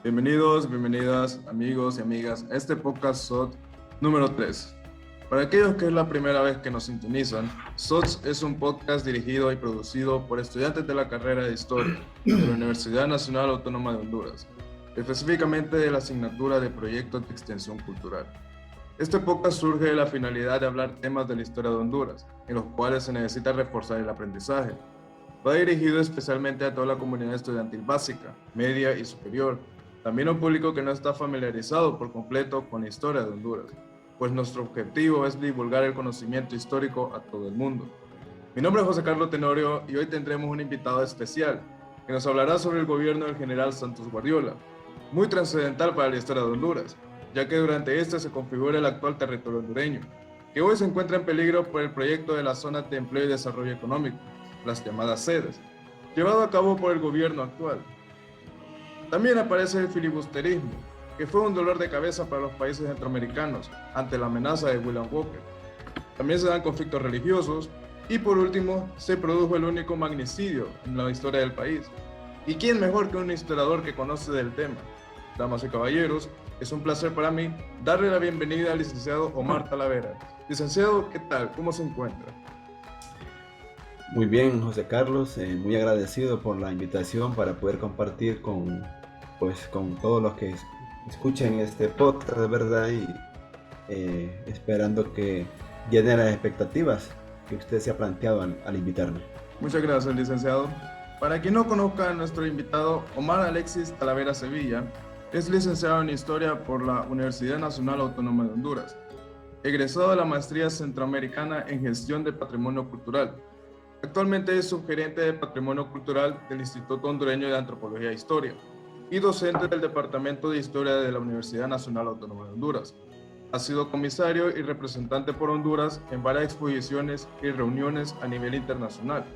Bienvenidos, bienvenidas, amigos y amigas, a este podcast SOT número 3. Para aquellos que es la primera vez que nos sintonizan, SOTS es un podcast dirigido y producido por estudiantes de la carrera de Historia de la Universidad Nacional Autónoma de Honduras, específicamente de la asignatura de Proyectos de Extensión Cultural. Este podcast surge de la finalidad de hablar temas de la historia de Honduras, en los cuales se necesita reforzar el aprendizaje. Va dirigido especialmente a toda la comunidad estudiantil básica, media y superior, también a un público que no está familiarizado por completo con la historia de Honduras, pues nuestro objetivo es divulgar el conocimiento histórico a todo el mundo. Mi nombre es José Carlos Tenorio y hoy tendremos un invitado especial que nos hablará sobre el gobierno del general Santos Guardiola, muy trascendental para la historia de Honduras, ya que durante este se configura el actual territorio hondureño, que hoy se encuentra en peligro por el proyecto de las zonas de empleo y desarrollo económico, las llamadas sedes, llevado a cabo por el gobierno actual. También aparece el filibusterismo, que fue un dolor de cabeza para los países centroamericanos ante la amenaza de William Walker. También se dan conflictos religiosos y por último se produjo el único magnicidio en la historia del país. ¿Y quién mejor que un historiador que conoce del tema? Damas y caballeros, es un placer para mí darle la bienvenida al licenciado Omar Talavera. Licenciado, ¿qué tal? ¿Cómo se encuentra? Muy bien, José Carlos, muy agradecido por la invitación para poder compartir con todos los que escuchen este podcast, de verdad, y esperando que llene las expectativas que usted se ha planteado al invitarme. Muchas gracias, licenciado. Para quien no conozca a nuestro invitado, Omar Alexis Talavera Sevilla es licenciado en Historia por la Universidad Nacional Autónoma de Honduras, egresado de la Maestría Centroamericana en Gestión de Patrimonio Cultural. Actualmente es subgerente de Patrimonio Cultural del Instituto Hondureño de Antropología e Historia y docente del Departamento de Historia de la Universidad Nacional Autónoma de Honduras. Ha sido comisario y representante por Honduras en varias exposiciones y reuniones a nivel internacional,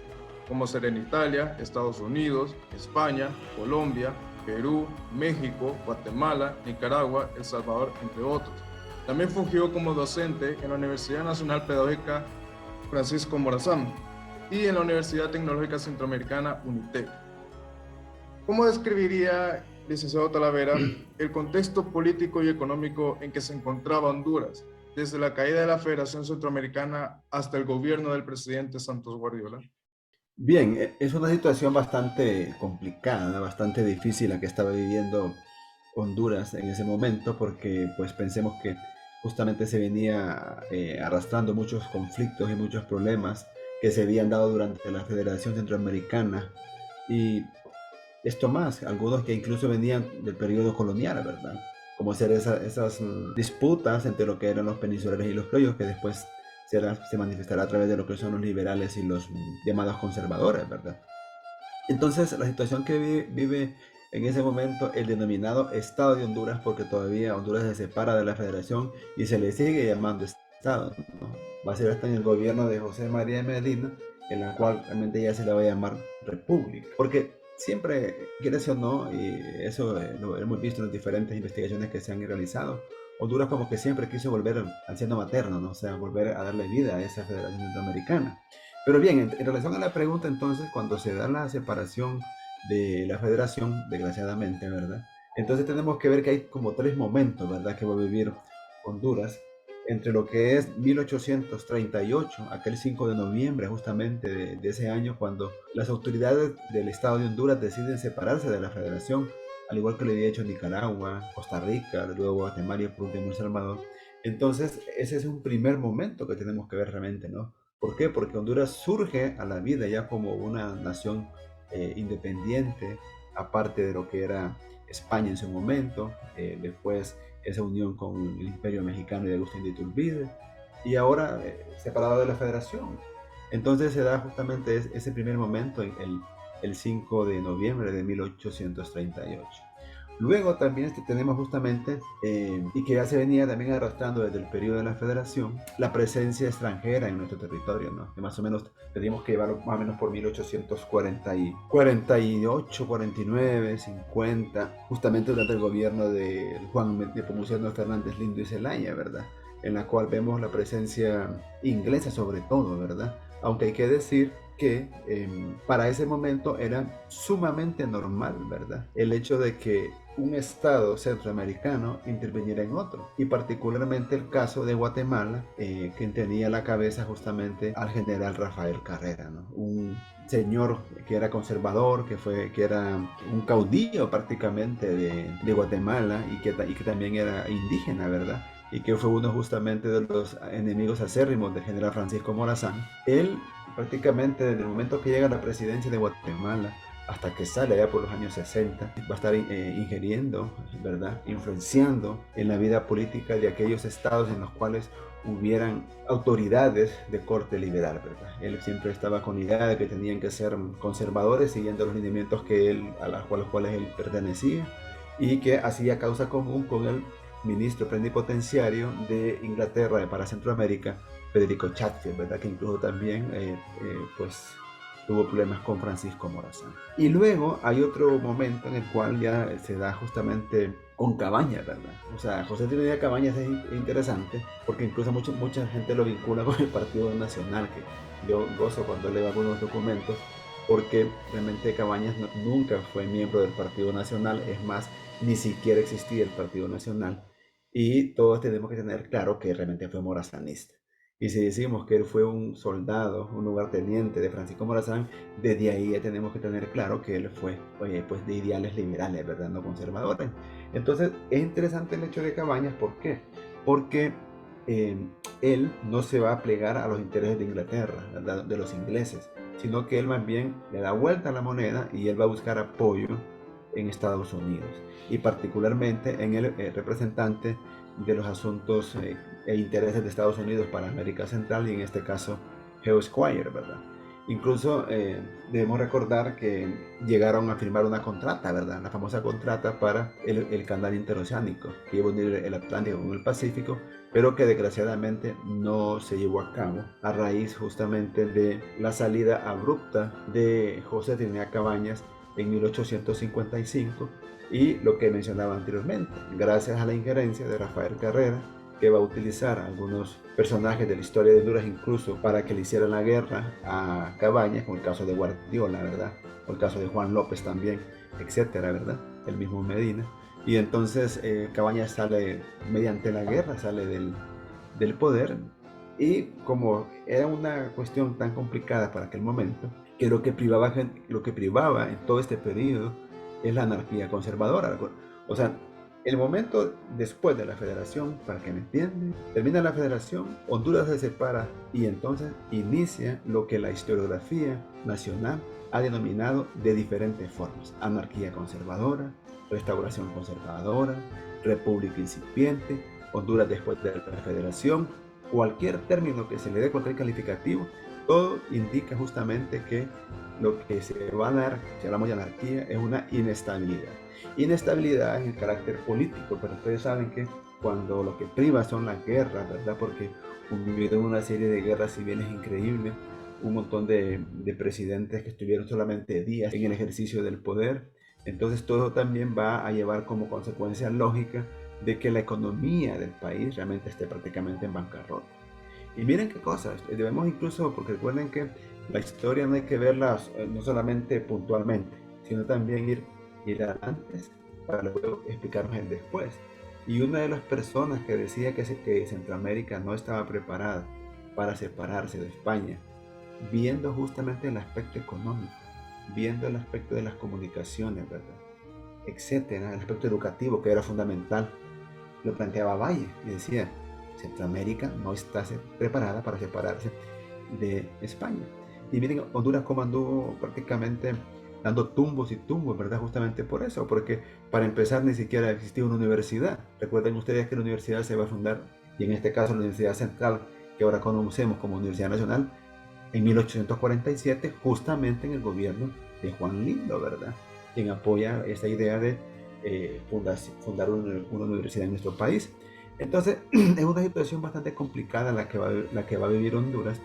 como ser en Italia, Estados Unidos, España, Colombia, Perú, México, Guatemala, Nicaragua, El Salvador, entre otros. También fungió como docente en la Universidad Nacional Pedagógica Francisco Morazán y en la Universidad Tecnológica Centroamericana UNITEC. ¿Cómo describiría, licenciado Talavera, el contexto político y económico en que se encontraba Honduras, desde la caída de la Federación Centroamericana hasta el gobierno del presidente Santos Guardiola? Bien, es una situación bastante complicada, bastante difícil la que estaba viviendo Honduras en ese momento, porque pues pensemos que justamente se venía arrastrando muchos conflictos y muchos problemas que se habían dado durante la Federación Centroamericana y esto más, algunos que incluso venían del periodo colonial, ¿verdad? Como ser esas disputas entre lo que eran los peninsulares y los criollos, que después se manifestará a través de lo que son los liberales y los llamados conservadores, ¿verdad? Entonces, la situación que vive en ese momento el denominado Estado de Honduras, porque todavía Honduras se separa de la Federación y se le sigue llamando Estado, ¿no? Va a ser hasta en el gobierno de José María Medina, en la cual realmente ya se le va a llamar República. Porque siempre, quieres o no, y eso lo hemos visto en las diferentes investigaciones que se han realizado, Honduras como que siempre quiso volver al seno materno, ¿no? O sea, volver a darle vida a esa Federación Centroamericana. Pero bien, en relación a la pregunta entonces, cuando se da la separación de la federación, desgraciadamente, ¿verdad? Entonces tenemos que ver que hay como tres momentos, ¿verdad? Que va a vivir Honduras entre lo que es 1838, aquel 5 de noviembre justamente de ese año, cuando las autoridades del Estado de Honduras deciden separarse de la federación, al igual que lo había hecho Nicaragua, Costa Rica, luego Guatemala y por último El Salvador. Entonces, ese es un primer momento que tenemos que ver realmente, ¿no? ¿Por qué? Porque Honduras surge a la vida ya como una nación independiente, aparte de lo que era España en su momento, después esa unión con el Imperio Mexicano y de Agustín de Iturbide, y ahora separada de la Federación. Entonces se da justamente ese primer momento, el 5 de noviembre de 1838. Luego también tenemos justamente, y que ya se venía también arrastrando desde el periodo de la Federación, la presencia extranjera en nuestro territorio, ¿no? Que más o menos teníamos que llevarlo más o menos por 1848, 49, 50, justamente durante el gobierno de Juan Nepomuceno Fernández Lindo y Zelaya, ¿verdad? En la cual vemos la presencia inglesa sobre todo, ¿verdad? Aunque hay que decir que para ese momento era sumamente normal, ¿verdad? El hecho de que un estado centroamericano interviniera en otro, y particularmente el caso de Guatemala, que tenía a la cabeza justamente al general Rafael Carrera, ¿no? Un señor que era conservador, que era un caudillo prácticamente de Guatemala, y que también era indígena, ¿verdad? Y que fue uno justamente de los enemigos acérrimos del general Francisco Morazán. Él prácticamente desde el momento que llega a la presidencia de Guatemala hasta que sale allá por los años 60, va a estar ingiriendo, ¿verdad? Influenciando en la vida política de aquellos estados en los cuales hubieran autoridades de corte liberal, ¿verdad? Él siempre estaba con la idea de que tenían que ser conservadores, siguiendo los lineamientos a los cuales él pertenecía, y que hacía causa común con el ministro plenipotenciario de Inglaterra para Centroamérica, Federico Chatfield, ¿verdad? Que incluso también pues tuvo problemas con Francisco Morazán. Y luego hay otro momento en el cual ya se da justamente con Cabañas, ¿verdad? O sea, José Trinidad Cabañas es interesante porque incluso mucha gente lo vincula con el Partido Nacional, que yo gozo cuando leo algunos documentos, porque realmente Cabañas nunca fue miembro del Partido Nacional, es más, ni siquiera existía el Partido Nacional, y todos tenemos que tener claro que realmente fue morazanista. Y si decimos que él fue un soldado, un lugarteniente de Francisco Morazán, desde ahí ya tenemos que tener claro que él fue pues de ideales liberales, ¿verdad? No conservadores. Entonces es interesante el hecho de Cabañas, ¿por qué? Porque él no se va a plegar a los intereses de Inglaterra, ¿verdad? De los ingleses, sino que él más bien le da vuelta a la moneda y él va a buscar apoyo en Estados Unidos, y particularmente en el representante de los asuntos e intereses de Estados Unidos para América Central, y en este caso Geo Squire, ¿verdad? Incluso debemos recordar que llegaron a firmar una contrata, ¿verdad? La famosa contrata para el canal interoceánico que iba a unir el Atlántico con el Pacífico, pero que desgraciadamente no se llevó a cabo a raíz justamente de la salida abrupta de José Trinidad Cabañas en 1855, y lo que mencionaba anteriormente, gracias a la injerencia de Rafael Carrera, que va a utilizar algunos personajes de la historia de Honduras incluso para que le hicieran la guerra a Cabañas, como el caso de Guardiola, ¿verdad? O el caso de Juan López también, etcétera, ¿verdad? El mismo Medina. Y entonces Cabañas sale mediante la guerra, sale del poder, y como era una cuestión tan complicada para aquel momento, que lo que privaba en todo este periodo es la anarquía conservadora. O sea, el momento después de la federación, para que me entiendan, termina la federación, Honduras se separa, y entonces inicia lo que la historiografía nacional ha denominado de diferentes formas: anarquía conservadora, restauración conservadora, república incipiente, Honduras después de la federación. Cualquier término que se le dé, cualquier calificativo, todo indica justamente que lo que se va a dar, si hablamos de anarquía, es una inestabilidad. Inestabilidad en el carácter político, pero ustedes saben que cuando lo que priva son las guerras, ¿verdad? Porque hubieron una serie de guerras civiles increíbles, un montón de presidentes que estuvieron solamente días en el ejercicio del poder. Entonces todo también va a llevar como consecuencia lógica de que la economía del país realmente esté prácticamente en bancarrota. Y miren qué cosas, debemos incluso, porque recuerden que la historia no hay que verla no solamente puntualmente, sino también ir antes para luego explicarnos el después. Y una de las personas que decía que Centroamérica no estaba preparada para separarse de España, viendo justamente el aspecto económico, viendo el aspecto de las comunicaciones, ¿verdad? Etcétera, el aspecto educativo que era fundamental, lo planteaba Valle y decía: Centroamérica no está preparada para separarse de España. Y miren Honduras cómo anduvo prácticamente dando tumbos y tumbos, ¿verdad? Justamente por eso, porque para empezar ni siquiera existía una universidad. Recuerden ustedes que la universidad se va a fundar, y en este caso la Universidad Central, que ahora conocemos como Universidad Nacional, en 1847, justamente en el gobierno de Juan Lindo, ¿verdad? Quien apoya esa idea de fundar una universidad en nuestro país. Entonces, es una situación bastante complicada la que va a vivir Honduras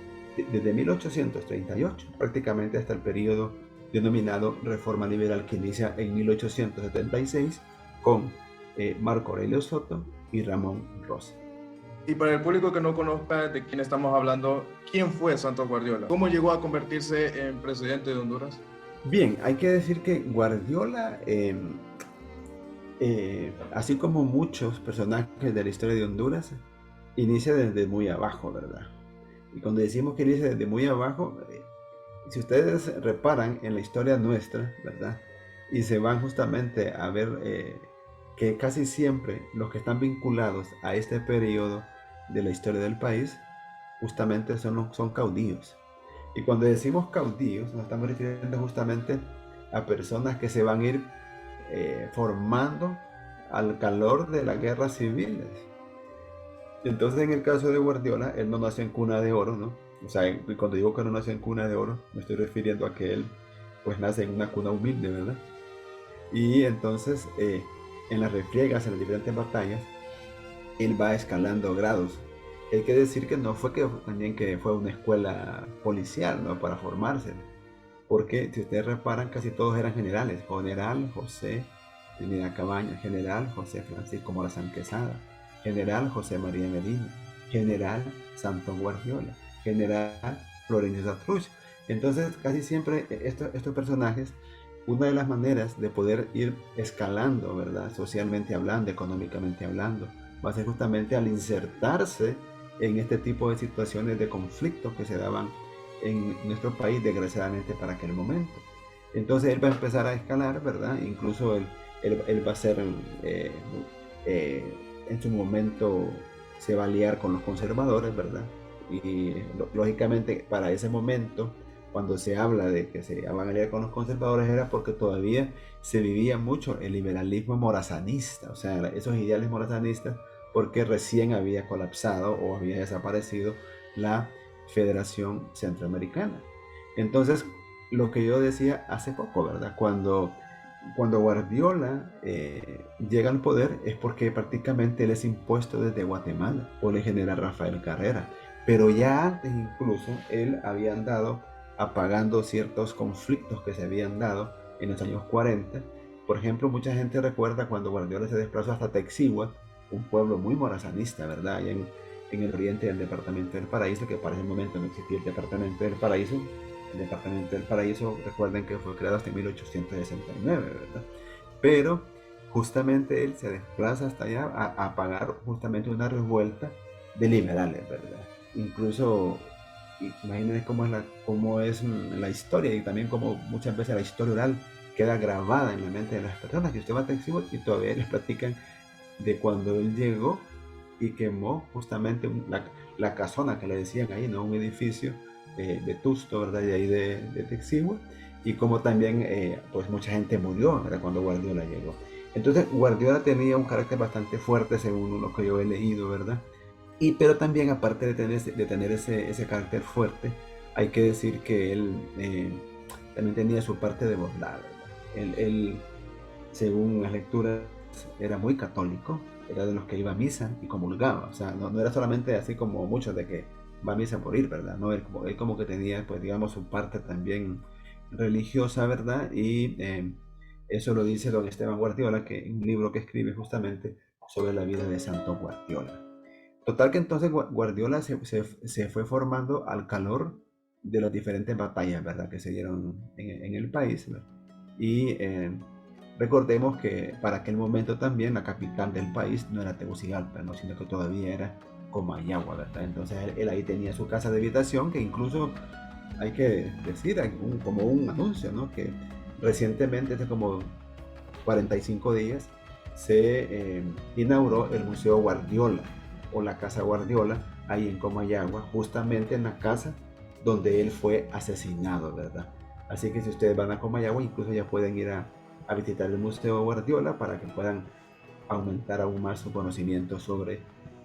desde 1838, prácticamente hasta el periodo denominado Reforma Liberal, que inicia en 1876 con Marco Aurelio Soto y Ramón Rosa. Y para el público que no conozca de quién estamos hablando, ¿quién fue Santos Guardiola? ¿Cómo llegó a convertirse en presidente de Honduras? Bien, hay que decir que Guardiola así como muchos personajes de la historia de Honduras, inicia desde muy abajo, ¿verdad? Y cuando decimos que inicia desde muy abajo, si ustedes reparan en la historia nuestra, ¿verdad? Y se van justamente a ver que casi siempre los que están vinculados a este periodo de la historia del país, justamente son caudillos. Y cuando decimos caudillos, nos estamos refiriendo justamente a personas que se van a ir formando al calor de las guerras civiles. Entonces, en el caso de Guardiola, él no nació en cuna de oro, ¿no? O sea, cuando digo que no nació en cuna de oro, me estoy refiriendo a que él, pues, nace en una cuna humilde, ¿verdad? Y entonces, en las refriegas, en las diferentes batallas, él va escalando grados. Hay que decir que no fue que también que fue una escuela policial, ¿no? Para formarse. Porque si ustedes reparan, casi todos eran generales. General José Trinidad Cabañas, General José Francisco Morazán Quesada, General José María Medina, General Santos Guardiola, General Florencio Satruch. Entonces, casi siempre estos personajes, una de las maneras de poder ir escalando, ¿verdad? Socialmente hablando, económicamente hablando, va a ser justamente al insertarse en este tipo de situaciones de conflictos que se daban en nuestro país, desgraciadamente, para aquel momento. Entonces él va a empezar a escalar, ¿verdad? Incluso él va a ser, en su momento se va a liar con los conservadores, ¿verdad? Y lógicamente para ese momento, cuando se habla de que se van a liar con los conservadores, era porque todavía se vivía mucho el liberalismo morazanista, o sea, esos ideales morazanistas, porque recién había colapsado o había desaparecido la Federación Centroamericana. Entonces, lo que yo decía hace poco, ¿verdad? Cuando Guardiola llega al poder es porque prácticamente él es impuesto desde Guatemala por el general Rafael Carrera. Pero ya antes incluso él había andado apagando ciertos conflictos que se habían dado en los años 40. Por ejemplo, mucha gente recuerda cuando Guardiola se desplazó hasta Texigua, un pueblo muy morazanista, ¿verdad? Allá en el oriente del departamento del Paraíso, que para ese momento no existía el departamento del Paraíso. El departamento del Paraíso, recuerden que fue creado hasta 1869, ¿verdad? Pero justamente él se desplaza hasta allá a apagar justamente una revuelta de liberales, ¿verdad? Incluso, imagínense cómo es la historia y también cómo muchas veces la historia oral queda grabada en la mente de las personas, que usted va a Texigua y todavía les platican de cuando él llegó y quemó justamente la casona que le decían ahí, ¿no? Un edificio vetusto, ¿verdad? De ahí de Texigua, y como también pues mucha gente murió, ¿verdad? Cuando Guardiola llegó. Entonces Guardiola tenía un carácter bastante fuerte según lo que yo he leído, ¿verdad? Pero también aparte de tener ese carácter fuerte, hay que decir que él también tenía su parte de bondad, ¿verdad? Él, según las lecturas, era muy católico, era de los que iba a misa y comulgaba, o sea, no era solamente así como muchos de que va a misa por ir, ¿verdad? No, él como que tenía, pues digamos, su parte también religiosa, ¿verdad? Y eso lo dice don Esteban Guardiola, que en un libro que escribe justamente sobre la vida de Santo Guardiola. Total que entonces Guardiola se fue formando al calor de las diferentes batallas, ¿verdad? Que se dieron en el país, ¿verdad? Y recordemos que para aquel momento también la capital del país no era Tegucigalpa, ¿no? Sino que todavía era Comayagua, ¿verdad? Entonces él ahí tenía su casa de habitación, que incluso hay que decir como un anuncio, ¿no? Que recientemente, hace como 45 días, se inauguró el Museo Guardiola o la Casa Guardiola ahí en Comayagua, justamente en la casa donde él fue asesinado, ¿verdad? Así que si ustedes van a Comayagua, incluso ya pueden ir a visitar el Museo Guardiola para que puedan aumentar aún más su conocimiento sobre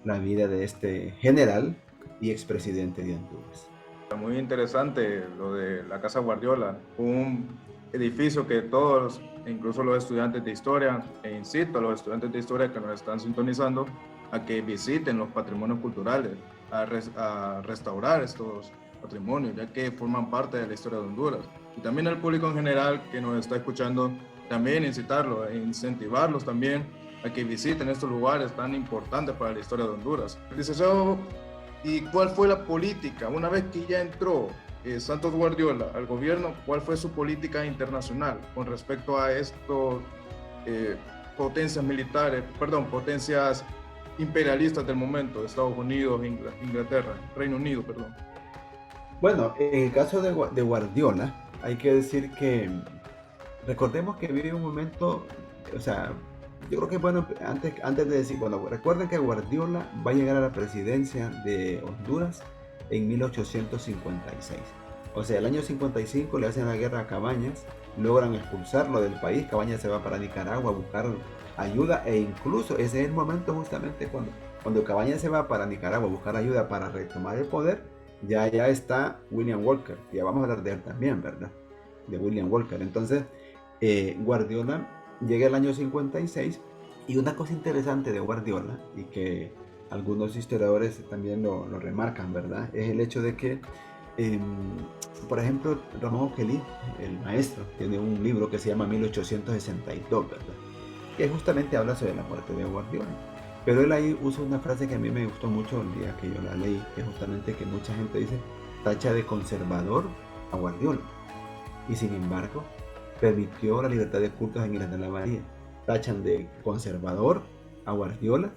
la vida de este general y expresidente de Honduras. Muy interesante lo de la Casa Guardiola, un edificio que todos, incluso los estudiantes de historia, e incito a los estudiantes de historia que nos están sintonizando a que visiten los patrimonios culturales, a restaurar estos patrimonios, ya que forman parte de la historia de Honduras. Y también al público en general que nos está escuchando, también incitarlo e incentivarlos también a que visiten estos lugares tan importantes para la historia de Honduras. Licenciado, ¿y cuál fue la política? Una vez que ya entró Santos Guardiola al gobierno, ¿cuál fue su política internacional con respecto a estos potencias militares, perdón, potencias imperialistas del momento, Estados Unidos, Inglaterra, Reino Unido, perdón. Bueno, en el caso de Guardiola, hay que decir que recordemos que vive un momento, o sea, yo creo que bueno, antes de decir, bueno, recuerden que Guardiola va a llegar a la presidencia de Honduras en 1856. O sea, el año 55 le hacen la guerra a Cabañas, logran expulsarlo del país, Cabañas se va para Nicaragua a buscar ayuda e incluso ese es el momento justamente cuando Cabañas se va para Nicaragua a buscar ayuda para retomar el poder, ya está William Walker, ya vamos a hablar de él también, ¿verdad? De William Walker. Entonces, Guardiola llega el año 56 y una cosa interesante de Guardiola y que algunos historiadores también lo remarcan, ¿verdad? Es el hecho de que por ejemplo, Ramón Oquelí, el maestro, tiene un libro que se llama 1862, ¿verdad? Que justamente habla sobre la muerte de Guardiola. Pero él ahí usa una frase que a mí me gustó mucho el día que yo la leí, que es justamente que mucha gente dice, tacha de conservador a Guardiola. Y sin embargo, permitió la libertad de cultos en Islas de la Bahía. Tachan de conservador a Guardiola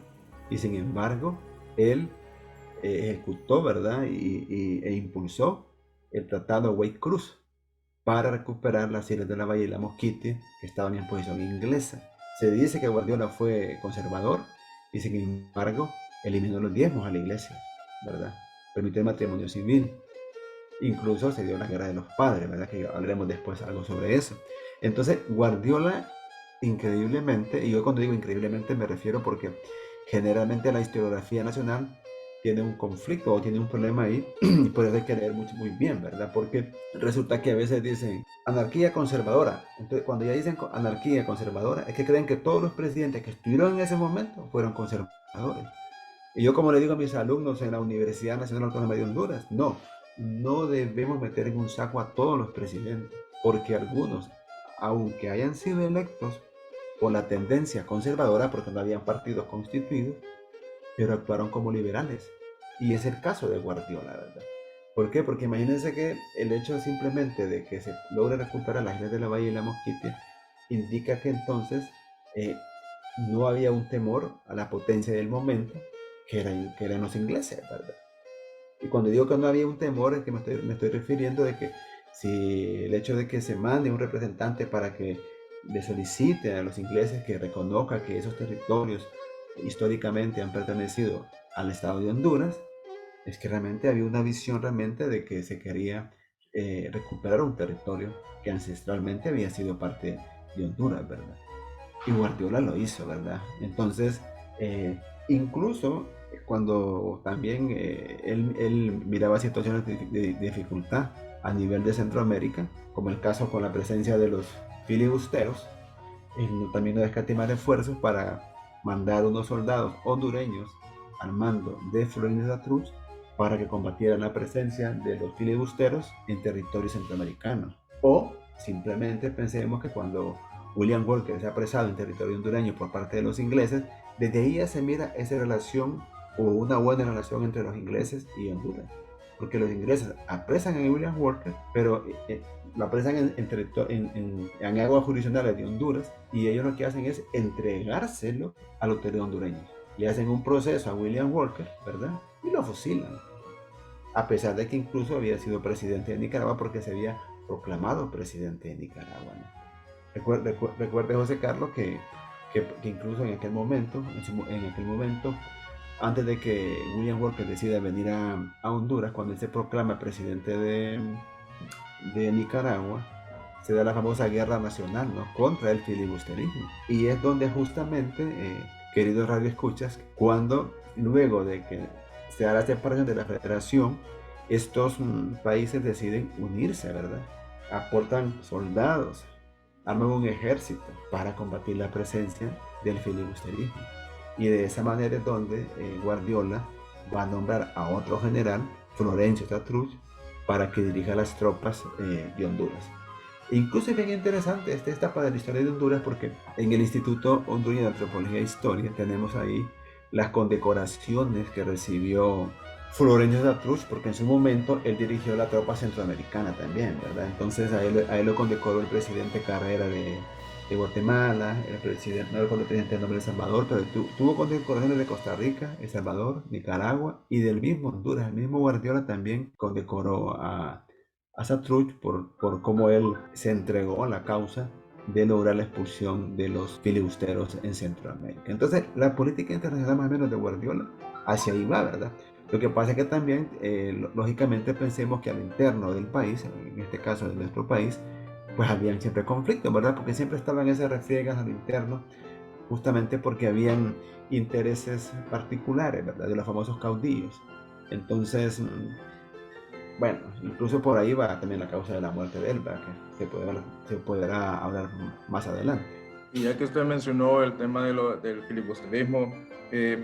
y sin embargo, él ejecutó, ¿verdad? E impulsó el tratado Wade Cruz para recuperar las Islas de la Bahía y la Mosquitia que estaban en posición inglesa. Se dice que Guardiola fue conservador y sin embargo eliminó los diezmos a la iglesia, ¿verdad? Permitió el matrimonio civil. Incluso se dio la guerra de los padres, ¿verdad? Que hablaremos después algo sobre eso. Entonces, Guardiola, increíblemente, y yo cuando digo increíblemente me refiero porque generalmente la historiografía nacional tiene un conflicto o tiene un problema ahí, y por eso hay que leer muy bien, ¿verdad? Porque resulta que a veces dicen anarquía conservadora. Entonces, cuando ya dicen anarquía conservadora, es que creen que todos los presidentes que estuvieron en ese momento fueron conservadores. Y yo, como le digo a mis alumnos en la Universidad Nacional Autónoma de Honduras, no debemos meter en un saco a todos los presidentes, porque algunos, aunque hayan sido electos por la tendencia conservadora, porque no habían partidos constituidos, pero actuaron como liberales. Y es el caso de Guardiola, ¿verdad? ¿Por qué? Porque imagínense que el hecho simplemente de que se logre recuperar las Islas de la Bahía y la Mosquitia indica que entonces no había un temor a la potencia del momento, que eran los ingleses, ¿verdad? Y cuando digo que no había un temor, es que me estoy refiriendo de que si el hecho de que se mande un representante para que le solicite a los ingleses que reconozca que esos territorios históricamente han pertenecido al Estado de Honduras, es que realmente había una visión realmente de que se quería recuperar un territorio que ancestralmente había sido parte de Honduras, ¿verdad? Y Guardiola lo hizo, ¿verdad? Entonces, incluso cuando también él miraba situaciones de dificultad a nivel de Centroamérica, como el caso con la presencia de los filibusteros, él también no escatimar esfuerzos para mandar unos soldados hondureños al mando de Florines Latrouche para que combatieran la presencia de los filibusteros en territorio centroamericano. O simplemente pensemos que cuando William Walker es apresado en territorio hondureño por parte de los ingleses, desde ahí ya se mira esa relación o una buena relación entre los ingleses y Honduras. Porque los ingleses apresan a William Walker, pero lo apresan en aguas jurisdiccionales de Honduras y ellos lo que hacen es entregárselo a los autoridades hondureños. Le hacen un proceso a William Walker, ¿verdad? Y lo fusilan. A pesar de que incluso había sido presidente de Nicaragua porque se había proclamado presidente de Nicaragua, ¿no? Recuerde José Carlos que incluso en aquel momento, antes de que William Walker decida venir a Honduras, cuando él se proclama presidente de Nicaragua, se da la famosa guerra nacional, ¿no?, contra el filibusterismo. Y es donde justamente, queridos radioescuchas, cuando luego de que se da la separación de la federación, estos países deciden unirse, ¿verdad? Aportan soldados, arman un ejército para combatir la presencia del filibusterismo. Y de esa manera es donde Guardiola va a nombrar a otro general, Florencio Latrouche, para que dirija las tropas de Honduras. Incluso es bien interesante esta etapa de la historia de Honduras porque en el Instituto Hondureño de Antropología e Historia tenemos ahí las condecoraciones que recibió Florencio Latrouche, porque en su momento él dirigió la tropa centroamericana también, ¿verdad? Entonces a él lo condecoró el presidente Carrera de Guatemala, el presidente, no recuerdo el presidente del nombre de El Salvador, pero tuvo condecoraciones de Costa Rica, El Salvador, Nicaragua y del mismo Honduras. El mismo Guardiola también condecoró a Satruch por cómo él se entregó a la causa de lograr la expulsión de los filibusteros en Centroamérica. Entonces, la política internacional más o menos de Guardiola hacia ahí va, ¿verdad? Lo que pasa es que también, lógicamente, pensemos que al interno del país, en este caso de nuestro país, pues habían siempre conflictos, ¿verdad? Porque siempre estaban esas refriegas al interno, justamente porque habían intereses particulares, ¿verdad? De los famosos caudillos. Entonces, bueno, incluso por ahí va también la causa de la muerte de él, ¿verdad? Que se podrá hablar más adelante. Y ya que usted mencionó el tema del filibusterismo,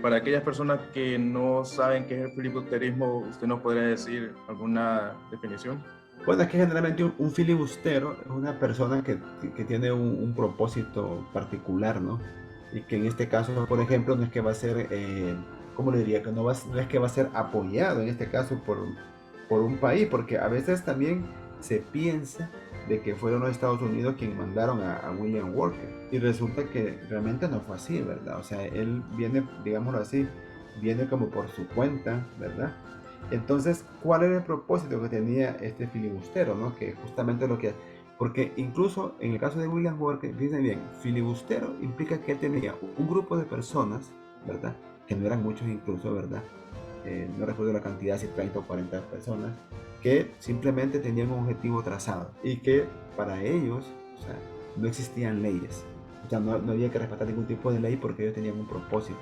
para aquellas personas que no saben qué es el filibusterismo, ¿usted nos podría decir alguna definición? Bueno, es que generalmente un filibustero es una persona que tiene un propósito particular, ¿no? Y que en este caso, por ejemplo, no es que va a ser, ¿cómo le diría? Que no es que va a ser apoyado en este caso por un país, porque a veces también se piensa de que fueron los Estados Unidos quienes mandaron a William Walker. Y resulta que realmente no fue así, ¿verdad? O sea, él viene, digámoslo así, viene como por su cuenta, ¿verdad? Entonces, ¿cuál era el propósito que tenía este filibustero, ¿no? Que justamente lo que... Porque incluso en el caso de William Walker, fíjense bien, filibustero implica que él tenía un grupo de personas, ¿verdad? Que no eran muchos incluso, ¿verdad? No recuerdo la cantidad, si 30 o 40 personas, que simplemente tenían un objetivo trazado y que para ellos, o sea, no existían leyes. O sea, no había que respetar ningún tipo de ley porque ellos tenían un propósito.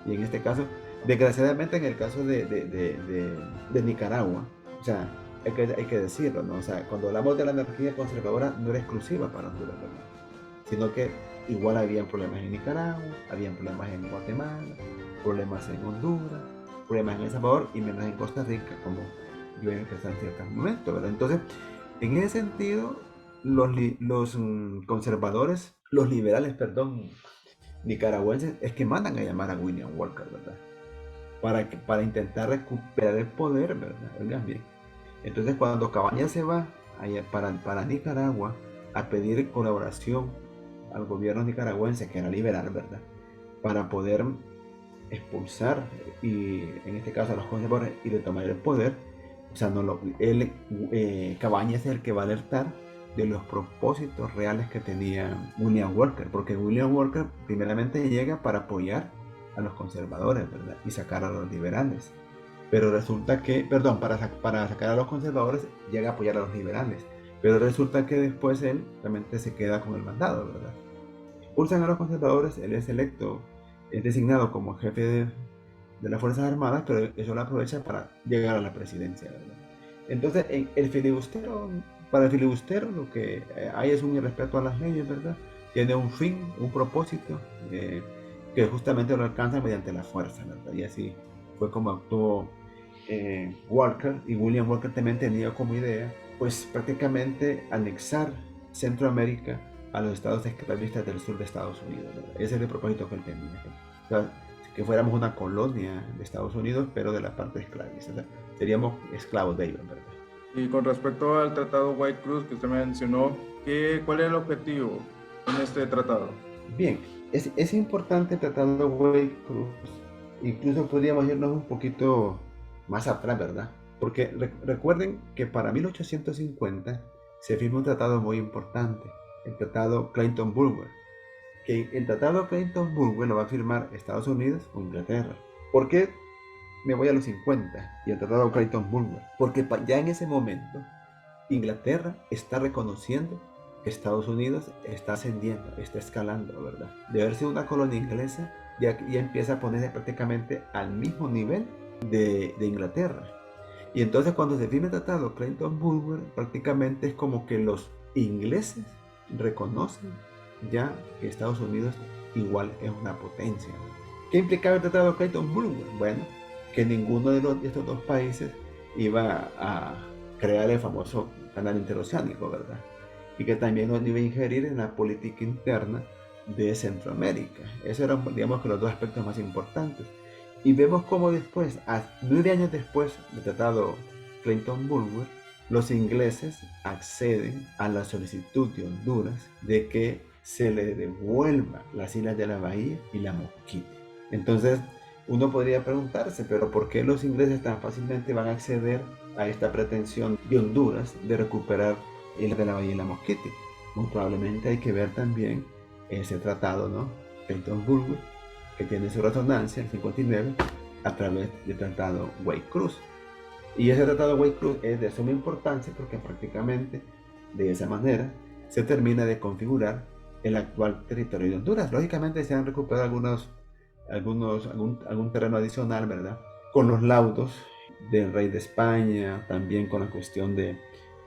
Y en este caso, desgraciadamente en el caso de Nicaragua, o sea, hay que decirlo, ¿no? O sea, cuando hablamos de la anarquía conservadora no era exclusiva para Honduras, ¿verdad? Sino que igual habían problemas en Nicaragua, habían problemas en Guatemala, problemas en Honduras, problemas en El Salvador y menos en Costa Rica, como yo he empezado en ciertos momentos, ¿verdad? Entonces, en ese sentido, los conservadores, los liberales, perdón, nicaragüenses, es que mandan a llamar a William Walker, ¿verdad? Para intentar recuperar el poder, ¿verdad? Oigan bien. Entonces, cuando Cabañas se va allá para Nicaragua a pedir colaboración al gobierno nicaragüense, que era liberal, ¿verdad? Para poder expulsar, y en este caso a los conservadores, y de tomar el poder, o sea, Cabañas es el que va a alertar de los propósitos reales que tenía William Walker, porque William Walker primeramente llega para apoyar a los conservadores, ¿verdad? Y sacar a los liberales. Pero resulta que, perdón, para sacar a los conservadores llega a apoyar a los liberales. Pero resulta que después él realmente se queda con el mandado, ¿verdad? Expulsan a los conservadores, él es electo, es designado como jefe de las Fuerzas Armadas, pero eso lo aprovecha para llegar a la presidencia, ¿verdad? Entonces, para el filibustero lo que hay es un irrespeto a las leyes, ¿verdad? Tiene un fin, un propósito, que justamente lo alcanza mediante la fuerza, ¿verdad? Y así fue como actuó Walker, y William Walker también tenía como idea, pues prácticamente anexar Centroamérica a los estados esclavistas del sur de Estados Unidos, ¿verdad? Ese es el propósito que él tenía, ¿verdad? O sea, que fuéramos una colonia de Estados Unidos, pero de la parte esclavista, o sea, seríamos esclavos de ellos, ¿verdad? Y con respecto al tratado White Cruz que usted mencionó, ¿cuál es el objetivo en este tratado? Bien, es importante el tratado de White Cruz, incluso podríamos irnos un poquito más atrás, ¿verdad? Porque recuerden que para 1850 se firma un tratado muy importante, el tratado Clayton-Bulwer, que el tratado Clayton-Bulwer lo va a firmar Estados Unidos o Inglaterra. ¿Por qué me voy a los 50 y el tratado Clayton-Bulwer? Porque ya en ese momento Inglaterra está reconociendo que Estados Unidos está ascendiendo, está escalando, ¿verdad? De haber sido una colonia inglesa, ya empieza a ponerse prácticamente al mismo nivel de Inglaterra. Y entonces cuando se firma el tratado Clayton-Bulwer, prácticamente es como que los ingleses reconocen ya que Estados Unidos igual es una potencia. ¿Qué implicaba el tratado Clayton-Bulwer? Bueno, que ninguno de estos dos países iba a crear el famoso canal interoceánico, ¿verdad? Y que también no iba a ingerir en la política interna de Centroamérica. Esos eran, digamos, que los dos aspectos más importantes. Y vemos cómo después, 9 años después del tratado Clayton-Bulwer, los ingleses acceden a la solicitud de Honduras de que se le devuelva las islas de la Bahía y la Mosquita. Entonces, uno podría preguntarse, pero ¿por qué los ingleses tan fácilmente van a acceder a esta pretensión de Honduras de recuperar islas de la Bahía y la Mosquita? Muy probablemente hay que ver también ese tratado, ¿no? Clayton-Bulwer, que tiene su resonancia, el 59, a través del tratado Wade-Cruz. Y ese tratado Wade-Cruz es de suma importancia porque prácticamente de esa manera se termina de configurar el actual territorio de Honduras. Lógicamente se han recuperado algún terreno adicional, ¿verdad? Con los laudos del rey de España, también con la cuestión de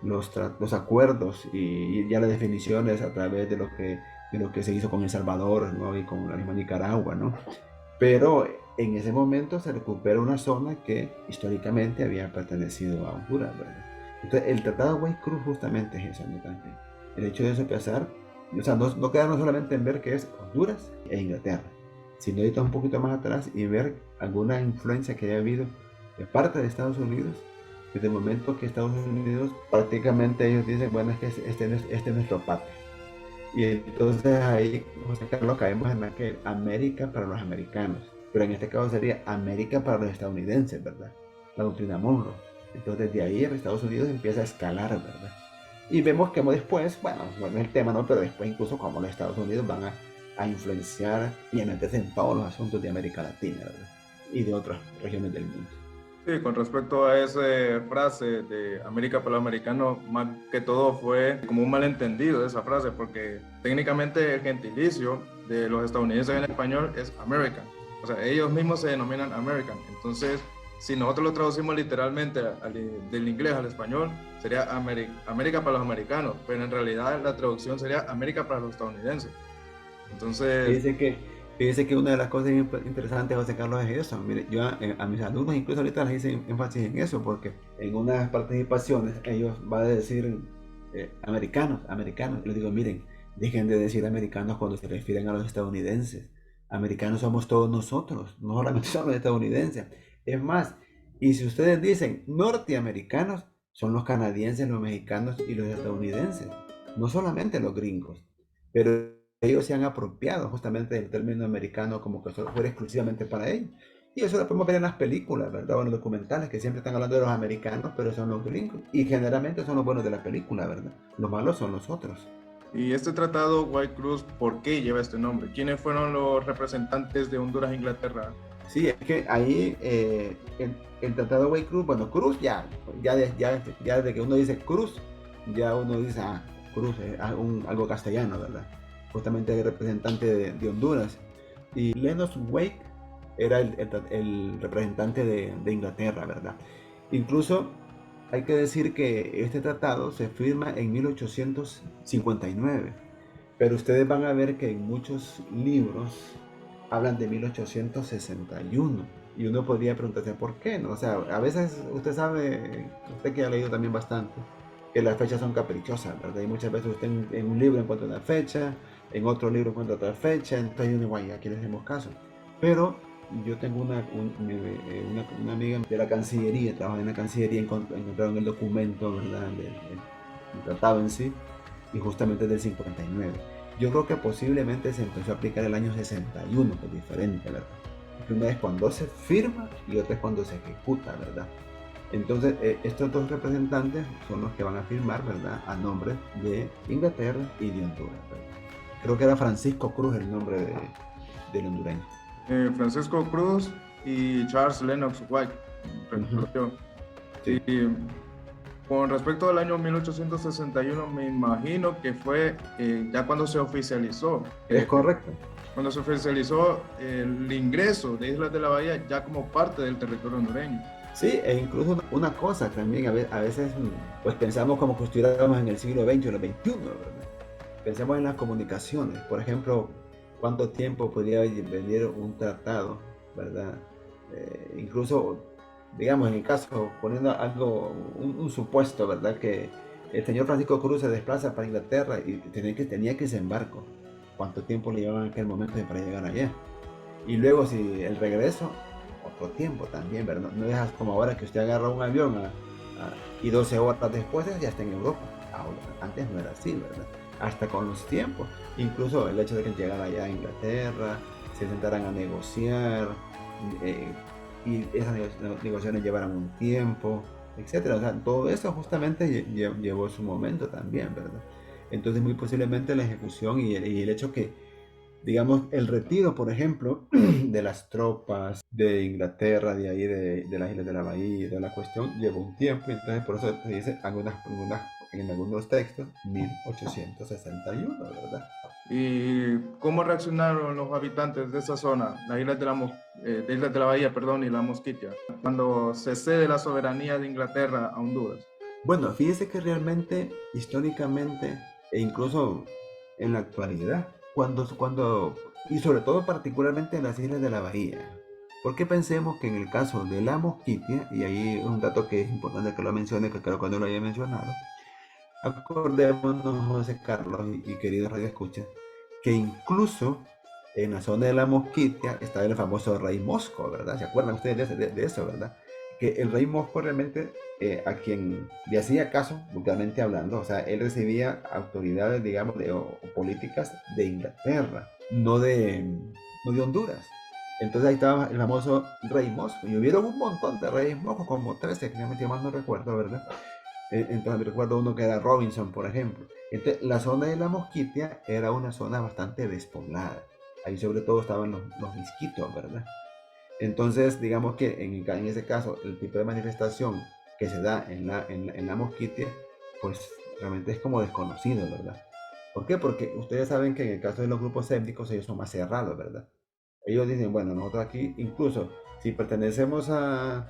los acuerdos y ya las definiciones a través de lo que se hizo con El Salvador, ¿no? Y con la misma Nicaragua, ¿no? Pero en ese momento se recupera una zona que históricamente había pertenecido a Honduras, ¿verdad? Entonces, el Tratado de Wade-Cruz justamente es eso, ¿no? También. El hecho de sopesar, o sea, no quedarnos solamente en ver que es Honduras e Inglaterra, sino ir un poquito más atrás y ver alguna influencia que haya habido de parte de Estados Unidos, desde el momento que Estados Unidos prácticamente ellos dicen, bueno, es que este es nuestro patio. Y entonces ahí, José Carlos, caemos en la que América para los americanos, pero en este caso sería América para los estadounidenses, ¿verdad? La doctrina Monroe. Entonces de ahí Estados Unidos empieza a escalar, ¿verdad? Y vemos que después, bueno, no es el tema, ¿no? Pero después incluso como los Estados Unidos van a influenciar y a meterse en todos los asuntos de América Latina, ¿verdad? Y de otras regiones del mundo. Sí, con respecto a esa frase de América para los americanos, más que todo fue como un malentendido de esa frase, porque técnicamente el gentilicio de los estadounidenses en español es American. O sea, ellos mismos se denominan American. Entonces, si nosotros lo traducimos literalmente del inglés al español, sería América para los americanos, pero en realidad la traducción sería América para los estadounidenses. Entonces... Fíjese que una de las cosas interesantes, José Carlos, es eso. Mire, yo a mis alumnos incluso ahorita les hice énfasis en eso, porque en unas participaciones ellos van a decir americanos. Y les digo, miren, dejen de decir americanos cuando se refieren a los estadounidenses. Americanos somos todos nosotros, no solamente son los estadounidenses. Es más, y si ustedes dicen norteamericanos, son los canadienses, los mexicanos y los estadounidenses, no solamente los gringos. Pero ellos se han apropiado justamente del término americano como que fuera exclusivamente para ellos. Y eso lo podemos ver en las películas, ¿verdad? O en los documentales que siempre están hablando de los americanos, pero son los gringos. Y generalmente son los buenos de la película, ¿verdad? Los malos son los otros. Y este tratado Wade-Cruz, ¿por qué lleva este nombre? ¿Quiénes fueron los representantes de Honduras e Inglaterra? Sí, es que ahí el tratado Wade-Cruz, bueno, Cruz ya desde que uno dice Cruz, ya uno dice, Cruz es algo castellano, ¿verdad? Justamente el representante de Honduras. Y Lennox Wake era el representante de Inglaterra, ¿verdad? Incluso hay que decir que este tratado se firma en 1859, pero ustedes van a ver que en muchos libros hablan de 1861 y uno podría preguntarse por qué, ¿no? O sea, a veces usted sabe, usted que ha leído también bastante, que las fechas son caprichosas, ¿verdad? Y muchas veces usted en un libro encuentra una fecha, en otro libro encuentra otra fecha, entonces uno, guay, aquí les hacemos caso. Pero yo tengo una amiga de la Cancillería, trabaja en la Cancillería, encontraron el documento, ¿verdad? El tratado en sí, y justamente es del 59. Yo creo que posiblemente se empezó a aplicar el año 61, que es diferente, ¿verdad? Una es cuando se firma y otra es cuando se ejecuta, ¿verdad? Entonces, estos dos representantes son los que van a firmar, ¿verdad? A nombre de Inglaterra y de Honduras, ¿verdad? Creo que era Francisco Cruz el nombre del hondureño. Francisco Cruz y Charles Lennox White. Sí. Y con respecto al año 1861, me imagino que fue ya cuando se oficializó. Es correcto. Cuando se oficializó el ingreso de Islas de la Bahía ya como parte del territorio hondureño. Sí, e incluso una cosa también, a veces pues pensamos como que estuviéramos en el siglo XX o el XXI, ¿verdad? Pensemos en las comunicaciones, por ejemplo, cuánto tiempo podría venir un tratado, ¿verdad? Incluso, digamos, en el caso, poniendo algo, un supuesto, ¿verdad? Que el señor Francisco Cruz se desplaza para Inglaterra y tenía que irse en barco. ¿Cuánto tiempo le llevaba en aquel momento para llegar allá? Y luego, si el regreso, otro tiempo también, ¿verdad? No es como ahora que usted agarra un avión y 12 horas después ya está en Europa. Ahora, antes no era así, ¿verdad? hasta con los tiempos. Incluso el hecho de que llegara allá a Inglaterra, se sentaran a negociar, eh, y esas negociaciones llevaran un tiempo, etcétera. O sea, todo eso justamente llevó su momento también, ¿verdad? Entonces, muy posiblemente la ejecución y el hecho que, digamos, el retiro, por ejemplo, de las tropas de Inglaterra, de ahí de las Islas de la Bahía, de la cuestión, llevó un tiempo, y entonces por eso se dice en algunos textos 1861, ¿verdad? ¿Y cómo reaccionaron los habitantes de esa zona, las islas de de Islas de la Bahía, perdón, y la Mosquitia, cuando se cede la soberanía de Inglaterra a Honduras? Bueno, fíjese que realmente, históricamente, e incluso en la actualidad, y sobre todo particularmente en las Islas de la Bahía, porque pensemos que en el caso de la Mosquitia, y ahí es un dato que es importante que lo mencione, que creo que no lo haya mencionado, acordémonos, José Carlos y queridos radioescuchas, que incluso en la zona de la Mosquitia estaba el famoso rey Mosco, ¿verdad? ¿Se acuerdan ustedes de eso, verdad? Que el rey Mosco realmente, a quien le hacía caso, vulgarmente hablando, o sea, él recibía autoridades, digamos, o políticas de Inglaterra, no de Honduras. Entonces ahí estaba el famoso rey Mosco, y hubieron un montón de reyes Moscos, como 13, que mal no recuerdo, ¿verdad? Entonces recuerdo uno que era Robinson, por ejemplo. Entonces, la zona de la Mosquitia era una zona bastante despoblada. Ahí sobre todo estaban los misquitos, ¿verdad? Entonces, digamos que en ese caso, el tipo de manifestación que se da en la Mosquitia, pues realmente es como desconocido, ¿verdad? ¿Por qué? Porque ustedes saben que en el caso de los grupos étnicos ellos son más cerrados, ¿verdad? Ellos dicen, bueno, nosotros aquí, incluso si pertenecemos a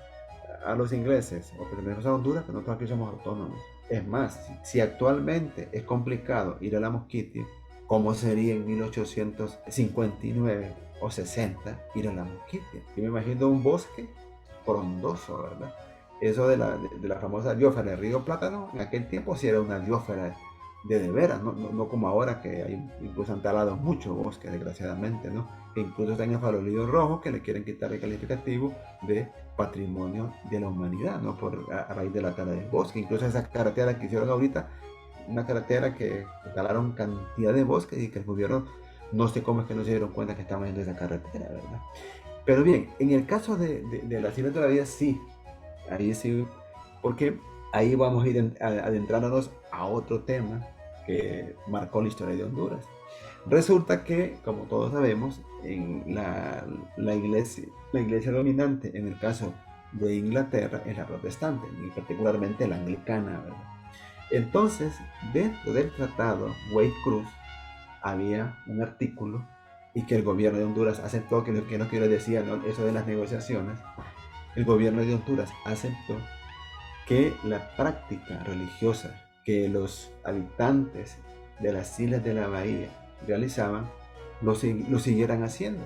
los ingleses o pertenecemos a Honduras, que nosotros aquí somos autónomos. Es más, si actualmente es complicado ir a la Mosquitia, ¿cómo sería en 1859 o 60 ir a la Mosquitia? Yo me imagino un bosque frondoso, ¿verdad? Eso de la famosa diófera del río Plátano, en aquel tiempo sí era una diófera de veras, no como ahora que hay, incluso han talado mucho bosque, desgraciadamente, ¿no? Que incluso están en farolillo rojo que le quieren quitar el calificativo de patrimonio de la humanidad, ¿no? A raíz de la tala del bosque. Incluso esa carretera que hicieron ahorita, una carretera que talaron cantidad de bosques y que el gobierno, no sé cómo es que no se dieron cuenta que estaban haciendo esa carretera, ¿verdad? Pero bien, en el caso de las Islas de la Vida, sí, ahí sí, porque ahí vamos a ir adentrándonos a otro tema que marcó la historia de Honduras. Resulta que, como todos sabemos, en la iglesia dominante en el caso de Inglaterra es la protestante, y particularmente la anglicana, ¿verdad? Entonces, dentro del tratado Wade-Cruz había un artículo y que el gobierno de Honduras aceptó, que lo que yo les decía, ¿no? Eso de las negociaciones, el gobierno de Honduras aceptó que la práctica religiosa que los habitantes de las islas de la bahía realizaban, lo siguieran haciendo.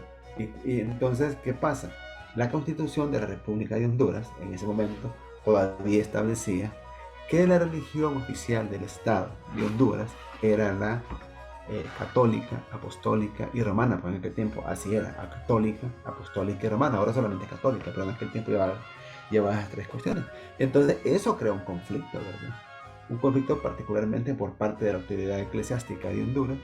Y entonces, ¿qué pasa? La Constitución de la República de Honduras, en ese momento, todavía establecía que la religión oficial del Estado de Honduras era la católica, apostólica y romana. Pues en aquel tiempo así era, católica, apostólica y romana. Ahora solamente católica, pero en aquel tiempo llevaba esas tres cuestiones. Entonces eso crea un conflicto, ¿verdad? Un conflicto particularmente por parte de la autoridad eclesiástica de Honduras,